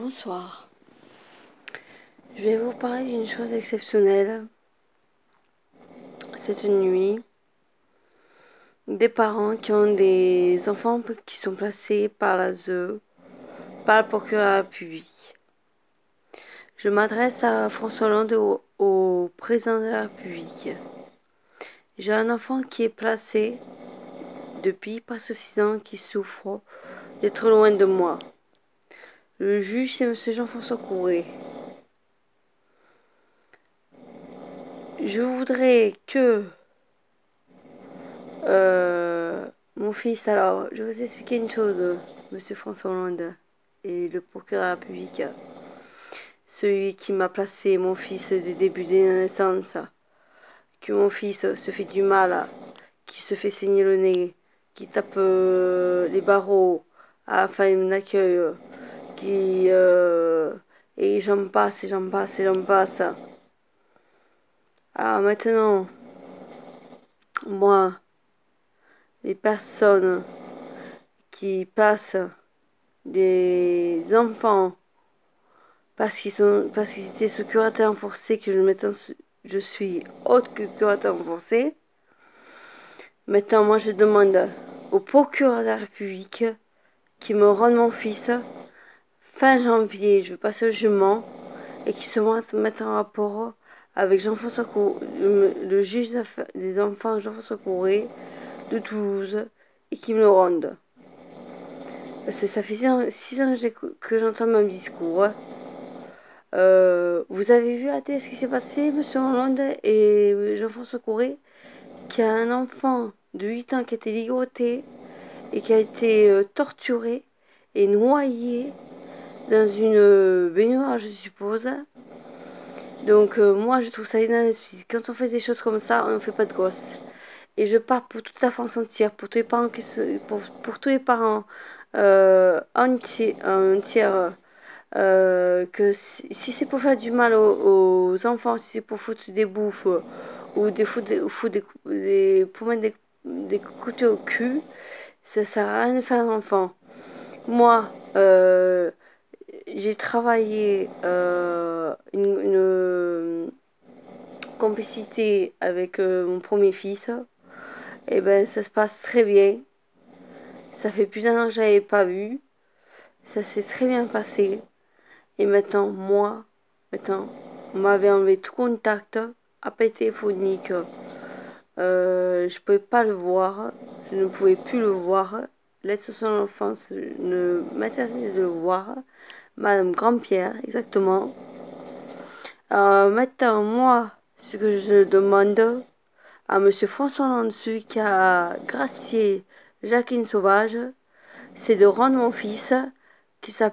Bonsoir. Je vais vous parler d'une chose exceptionnelle. C'est une nuit. Des parents qui ont des enfants qui sont placés par l'ASE, par le procureur de la République. Je m'adresse à François Hollande, au président de la République. J'ai un enfant qui est placé depuis presque 6 ans, qui souffre d'être loin de moi. Le juge, c'est M. Jean-François Courret. Je voudrais que mon fils, alors, je vais vous expliquer une chose, Monsieur François Hollande et le procureur de la République, celui qui m'a placé mon fils du début de la naissance, que mon fils se fait du mal, qui se fait saigner le nez, qui tape les barreaux à la femme d'accueil, qui et j'en passe, et j'en passe, et j'en passe. Alors maintenant, moi, les personnes qui passent des enfants parce qu'ils étaient sous curatelle renforcée, que je suis autre que curatelle renforcée. Maintenant, moi, je demande au procureur de la République qui me rende mon fils fin janvier. Je passe le jugement et qui se mette en rapport avec Jean-François Courret, le juge des enfants Jean-François Courret de Toulouse, et qui me le rende. Parce que ça fait 6 ans que j'entends mon discours. Vous avez vu à la télé ce qui s'est passé, Monsieur Hollande et Jean-François Courret, qui a un enfant de 8 ans qui a été ligoté et qui a été torturé et noyé dans une baignoire, je suppose. Donc moi, je trouve ça inadmissible. Quand on fait des choses comme ça, on ne fait pas de gosses. Et je pars pour toute la France entière, pour tous les parents pour tous les parents entiers, que si c'est pour faire du mal aux enfants, si c'est pour foutre des bouffes ou pour mettre des couteaux au cul, ça sert à rien de faire un enfant. Moi, j'ai travaillé une complicité avec mon premier fils. Et ben ça se passe très bien. Ça fait plus d'un an que je l'avais pas vu. Ça s'est très bien passé. Et maintenant, on m'avait enlevé tout contact, appel téléphonique. Je pouvais pas le voir. Je ne pouvais plus le voir. L'aide sociale à l'enfance ne m'interdisait de le voir. Madame Grandpierre, exactement. Maintenant, moi, ce que je demande à Monsieur François Hollande, celui qui a gracié Jacqueline Sauvage, c'est de rendre mon fils, qui se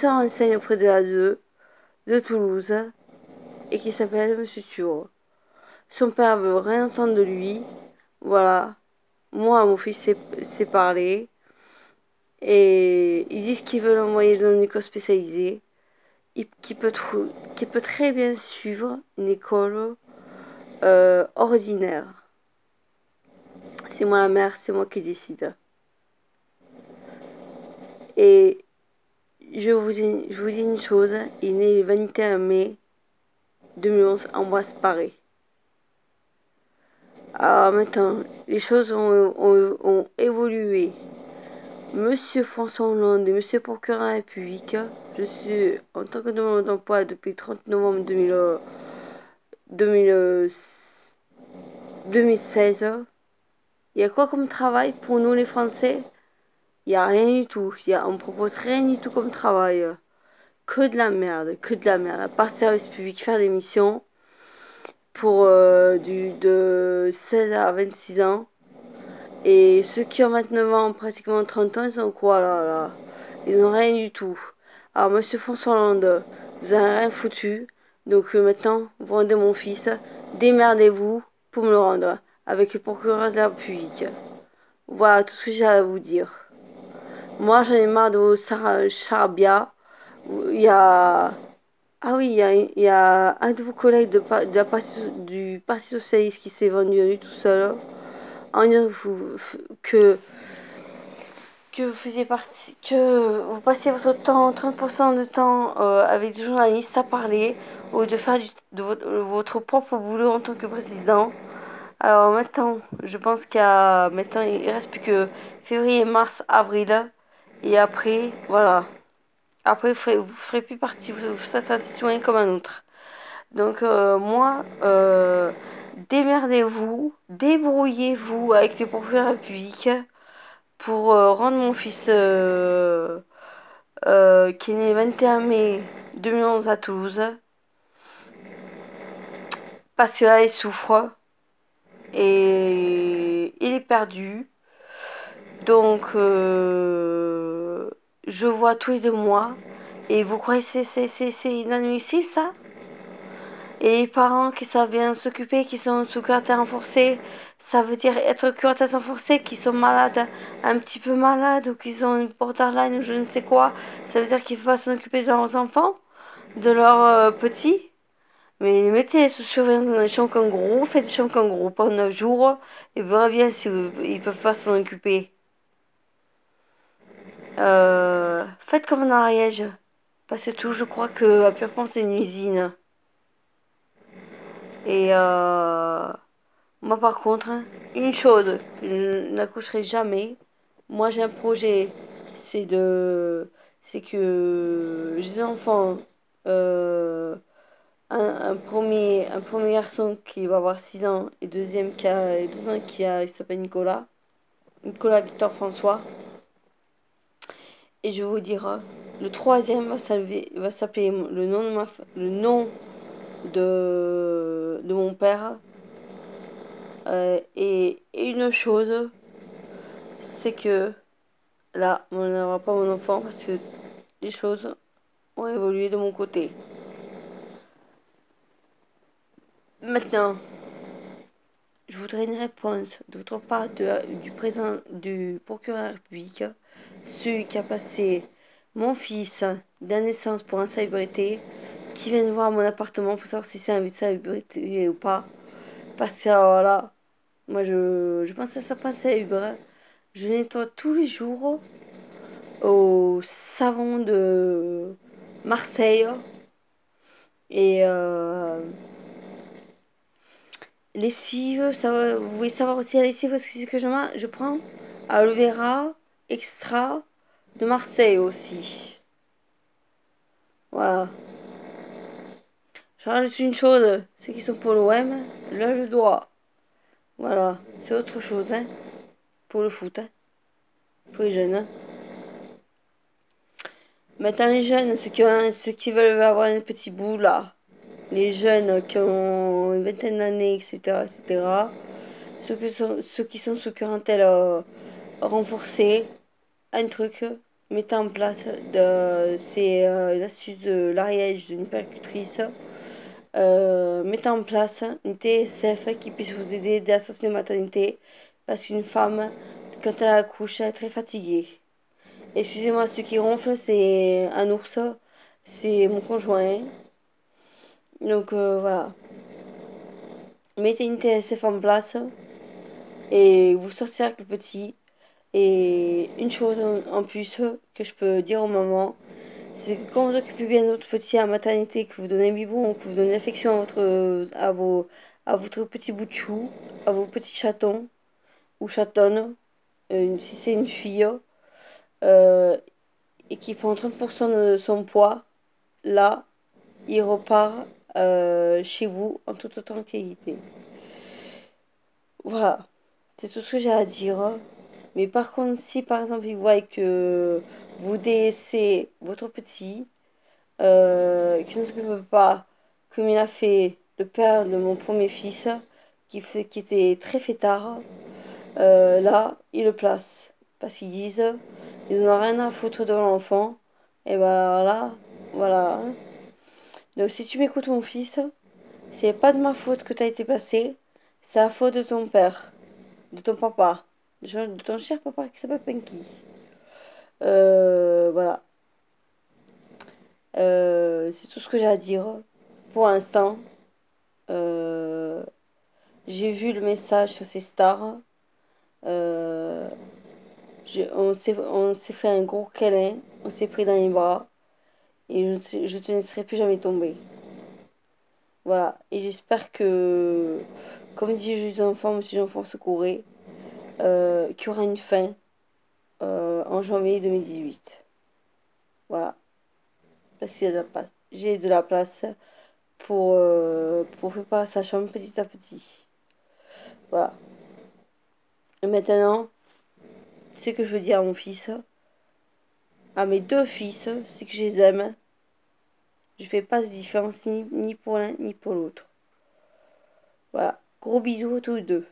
renseigne auprès de l'ASE de Toulouse et qui s'appelle Monsieur Thuot. Son père veut rien entendre de lui. Voilà. Moi, mon fils sait parler. Et ils disent qu'ils veulent l'envoyer dans une école spécialisée. Qui peut très bien suivre une école ordinaire. C'est moi la mère, c'est moi qui décide. Et je vous dis une chose, il est né le 21 mai 2011 en Brasparé. Alors maintenant, les choses ont évolué. Monsieur François Hollande et Monsieur procureur de la République, je suis en tant que demandeur d'emploi depuis le 30 novembre 2016. Il y a quoi comme travail pour nous les Français? Il n'y a rien du tout. On me propose rien du tout comme travail. Que de la merde, que de la merde. À part service public, faire des missions pour de 16 à 26 ans. Et ceux qui ont 29 ans, pratiquement 30 ans, ils sont quoi là? Ils n'ont rien du tout. Alors, monsieur François Hollande, vous avez rien foutu. Donc maintenant, vous rendez mon fils. Démerdez-vous pour me le rendre avec le procureur de la République. Voilà tout ce que j'ai à vous dire. Moi, j'en ai marre de vos charabia. Il y a... Ah oui, il y a un de vos collègues du Parti Socialiste qui s'est vendu à lui tout seul en disant que que vous faisiez partie, que vous passiez votre temps, 30% de temps avec des journalistes à parler, ou de faire votre propre boulot en tant que président. Alors maintenant, je pense maintenant il reste plus que février, mars, avril, et après, voilà. Après, vous ferez plus partie, vous serez un citoyen comme un autre. Donc moi, démerdez-vous, débrouillez-vous avec les procureurs publics pour rendre mon fils qui est né le 21 mai 2011 à Toulouse, parce que là il souffre et il est perdu. Donc je vois tous les 2 mois. Et vous croyez que c'est inadmissible ça? Et les parents qui savent bien s'occuper, qui sont sous curatelle renforcée, ça veut dire être curatelle renforcée, qui sont malades, un petit peu malades, ou qui sont une borderline, ou je ne sais quoi. Ça veut dire qu'ils ne peuvent pas s'occuper de leurs enfants, de leurs petits. Mais mettez-les sous surveillance dans les champs kangourous, faites des champs kangourous pendant 9 jours, et verra bien si ils peuvent pas s'en occuper. Faites comme en Ariège. Parce que tout, je crois que à Pierrepont, c'est une usine. Et moi, par contre, une chose que je n'accoucherai jamais, moi j'ai un projet, c'est de, c'est que j'ai des enfants, euh, un premier garçon qui va avoir 6 ans et deuxième qui a 12 ans il s'appelle Nicolas, Nicolas Victor François. Et je vais vous dire, le troisième va s'appeler le nom de mon père. Et une chose, c'est que là, on n'aura pas mon enfant parce que les choses ont évolué de mon côté. Maintenant, je voudrais une réponse de votre part du président du procureur de la République, celui qui a passé mon fils de la naissance pour insalubrité, qui vient de voir mon appartement pour savoir si c'est un insalubrité ou pas. Parce que alors là, moi je pense que ça passe insalubre. Je nettoie tous les jours au savon de Marseille. Et lessive, vous voulez savoir aussi la lessive, parce que c'est ce que je prends aloe vera extra de Marseille aussi. Voilà. Je rajoute une chose, ceux qui sont pour l'OM, là je dois. Voilà, c'est autre chose, hein, pour le foot, hein, pour les jeunes. Hein. Maintenant les jeunes, ceux qui veulent avoir un petit bout là, les jeunes qui ont une vingtaine d'années, etc., etc., ceux qui sont sous quarantaine renforcée, un truc, mettez en place, c'est l'astuce de l'Ariège d'une percutrice. Mettez en place une TSF qui puisse vous aider dès la sortie de maternité, parce qu'une femme, quand elle accouche, elle est très fatiguée. Excusez-moi, ce qui ronfle, c'est un ours, c'est mon conjoint. Donc voilà. Mettez une TSF en place et vous sortirez avec le petit. Et une chose en plus que je peux dire aux mamans, c'est que quand vous occupez bien de votre petit à la maternité, que vous donnez un biberon, que vous donnez l'affection à votre petit bout de chou, à vos petits chatons ou chatonnes, si c'est une fille, euh, et qui prend 30% de son poids, là, il repart chez vous en toute tranquillité. Voilà, c'est tout ce que j'ai à dire. Mais par contre, si par exemple ils voient que vous délaissez votre petit, qui ne s'occupe pas, comme il a fait le père de mon premier fils, qui était très fêtard, là, ils le placent. Parce qu'ils disent, ils n'ont rien à foutre de l'enfant. Et ben là, voilà. Donc si tu m'écoutes mon fils, c'est pas de ma faute que tu as été placé, c'est la faute de ton père, de ton papa, de ton cher papa qui s'appelle Pinky. Voilà. C'est tout ce que j'ai à dire pour l'instant. Euh, j'ai vu le message sur ces stars. Euh, On s'est fait un gros câlin, on s'est pris dans les bras et je te laisserai plus jamais tomber. Voilà. Et j'espère que, comme dit Juste d'enfant, Monsieur Jean-François Secouré, qu'il y aura une fin en janvier 2018. Voilà. Parce qu'il y a de la place. J'ai de la place pour préparer sa chambre petit à petit. Voilà. Et maintenant, ce que je veux dire à mon fils, à mes deux fils, c'est que je les aime. Je fais pas de différence ni pour l'un ni pour l'autre. Voilà. Gros bisous à tous les deux.